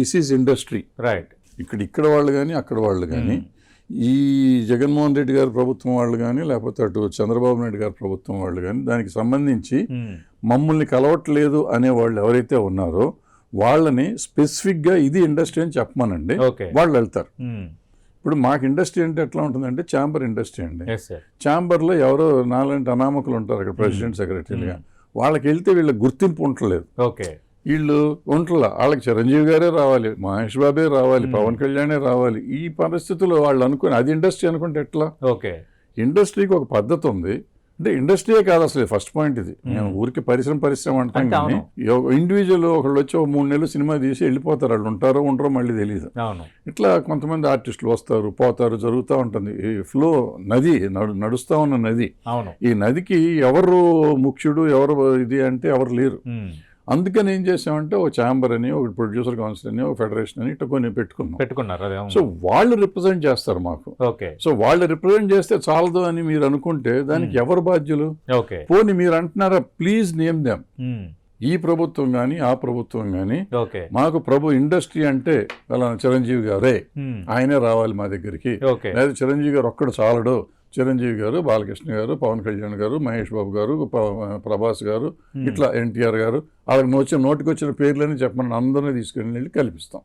This is industry. Right. ఇక్కడ వాళ్ళు కానీ అక్కడ వాళ్ళు కానీ ఈ జగన్మోహన్ రెడ్డి గారి ప్రభుత్వం వాళ్ళు కానీ లేకపోతే అటు చంద్రబాబు నాయుడు గారి ప్రభుత్వం వాళ్ళు కానీ దానికి సంబంధించి మమ్మల్ని కలవట్లేదు అనే వాళ్ళు ఎవరైతే ఉన్నారో వాళ్ళని స్పెసిఫిక్గా ఇది ఇండస్ట్రీ అని చెప్పమనండి, వాళ్ళు వెళ్తారు. ఇప్పుడు మాకు ఇండస్ట్రీ అంటే ఎట్లా ఉంటుందంటే ఛాంబర్ ఇండస్ట్రీ అండి. ఛాంబర్లో ఎవరో నాలుగు అనామకులు ఉంటారు అక్కడ, ప్రెసిడెంట్ సెక్రటరీగా. వాళ్ళకి వెళ్తే వీళ్ళకి గుర్తింపు ఉండలేదు. వీళ్ళు ఒంట్ల వాళ్ళకి చిరంజీవి గారే రావాలి, మహేష్ బాబే రావాలి, పవన్ కళ్యాణే రావాలి. ఈ పరిస్థితుల్లో వాళ్ళు అనుకుని అది ఇండస్ట్రీ అనుకుంటే ఎట్లా? ఇండస్ట్రీకి ఒక పద్ధతి ఉంది. అంటే ఇండస్ట్రీయే కాదు అసలు ఫస్ట్ పాయింట్ ఇది. నేను ఊరికి పరిశ్రమ అంటాం కానీ ఇండివిజువల్ ఒకళ్ళు వచ్చి 3 నెలలు సినిమా తీసి వెళ్ళిపోతారు. వాళ్ళు ఉంటారో ఉండరో మళ్ళీ తెలియదు. ఇట్లా కొంతమంది ఆర్టిస్టులు వస్తారు పోతారు, జరుగుతూ ఉంటుంది. ఈ ఫ్లో నది నడుస్తూ ఉన్న నది. ఈ నదికి ఎవరు ముఖ్యుడు ఎవరు ఇది అంటే ఎవరు లేరు. అందుకని ఏం చేసామంటే ఒక ఛాంబర్ అని, ఒక ప్రొడ్యూసర్ కౌన్సిల్ అని, ఒక ఫెడరేషన్ అని ఇట్లా కొన్ని పెట్టుకున్నారు. సో వాళ్ళు రిప్రజెంట్ చేస్తారు మాకు. సో వాళ్ళు రిప్రజెంట్ చేస్తే చాలదు అని మీరు అనుకుంటే దానికి ఎవరు బాధ్యులు? పోనీ మీరు అంటున్నారా, ప్లీజ్ నేమ్ దెమ్. ఈ ప్రభుత్వం కానీ ఆ ప్రభుత్వం కానీ మాకు ఇండస్ట్రీ అంటే అలా చిరంజీవి గారే, ఆయనే రావాలి మా దగ్గరికి, లేదా చిరంజీవి గారు ఒక్కడు చాలడు. చిరంజీవి గారు, బాలకృష్ణ గారు, పవన్ కళ్యాణ్ గారు, మహేష్ బాబు గారు, ప్రభాస్ గారు, ఇట్లా ఎన్టీఆర్ గారు, వాళ్ళకి నోటికి వచ్చిన పేర్లని చెప్పమని అందరినీ తీసుకుని వెళ్ళి కల్పిస్తాం.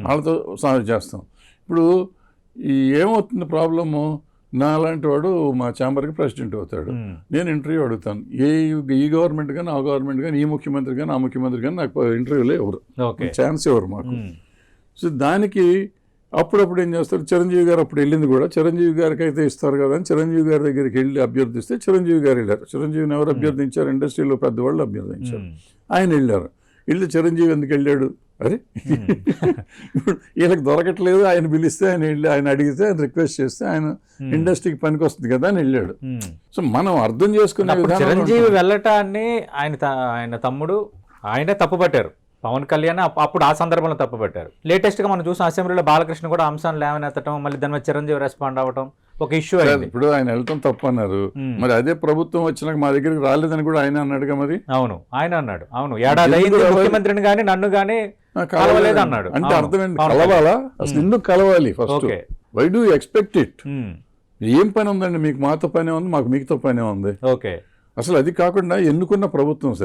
వాళ్ళతో సాల్వ్ చేస్తాం. ఇప్పుడు ఏమవుతుంది ప్రాబ్లము? నాలాంటి వాడు మా ఛాంబర్కి ప్రెసిడెంట్ అవుతాడు. నేను ఇంటర్వ్యూ అడుగుతాను. ఈ గవర్నమెంట్ కానీ ఆ గవర్నమెంట్ కానీ ఈ ముఖ్యమంత్రి కానీ ఆ ముఖ్యమంత్రి కానీ నాకు ఇంటర్వ్యూలో ఎవరు ఛాన్స్ ఎవరు మాకు? సో దానికి అప్పుడప్పుడు ఏం చేస్తారు, చిరంజీవి గారు అప్పుడు వెళ్ళింది కూడా చిరంజీవి గారికి అయితే ఇస్తారు కదా అని చిరంజీవి గారి దగ్గరికి వెళ్ళి అభ్యర్థిస్తే చిరంజీవి గారు వెళ్ళారు. చిరంజీవిని ఎవరు అభ్యర్థించారు? ఇండస్ట్రీలో పెద్దవాళ్ళు అభ్యర్థించారు. ఆయన వెళ్ళి చిరంజీవి ఎందుకు వెళ్ళాడు? అరే ఇప్పుడు వీళ్ళకి దొరకట్లేదు, ఆయన పిలిస్తే ఆయన వెళ్ళి ఆయన అడిగితే ఆయన రిక్వెస్ట్ చేస్తే ఆయన ఇండస్ట్రీకి పనికి వస్తుంది కదా అని వెళ్ళాడు. సో మనం అర్థం చేసుకునే చిరంజీవి వెళ్ళటాన్ని ఆయన తమ్ముడు ఆయనే తప్పుపట్టారు. పవన్ కళ్యాణ్ అప్పుడు ఆ సందర్భంలో తప్పుపట్టారు. లేటెస్ట్ గా మనం చూసిన అసెంబ్లీలో బాలకృష్ణ కూడా అంశాన్ని లేవనెత్తడం, మళ్ళీ దాని మీద చిరంజీవి రెస్పాండ్ అవ్వడం ఒక ఇష్యూ అయింది. ఇప్పుడు ఆయన వెళ్ళటం తప్పు అన్నారు. మరి అదే ప్రభుత్వం వచ్చినాక మా దగ్గరికి రాలేదని కూడా ఆయన అన్నాడుగా. మరి అవును, ఆయన అన్నాడు. అవును, ఏడాది అయింది ముఖ్యమంత్రిని కానీ నన్ను కానీ కలవలేదు అన్నాడు. అంటే అర్థం ఏంటి? కలవాలా? అసలు ఎందుకు కలవాలి? First why do expect it? ఏం పని ఉందండి మీకు? మాతో పనే ఉంది, మాకు మీతో పనే ఉంది. అసలు అది కాకుండా ఎన్నుకున్న ప్రభుత్వం సార్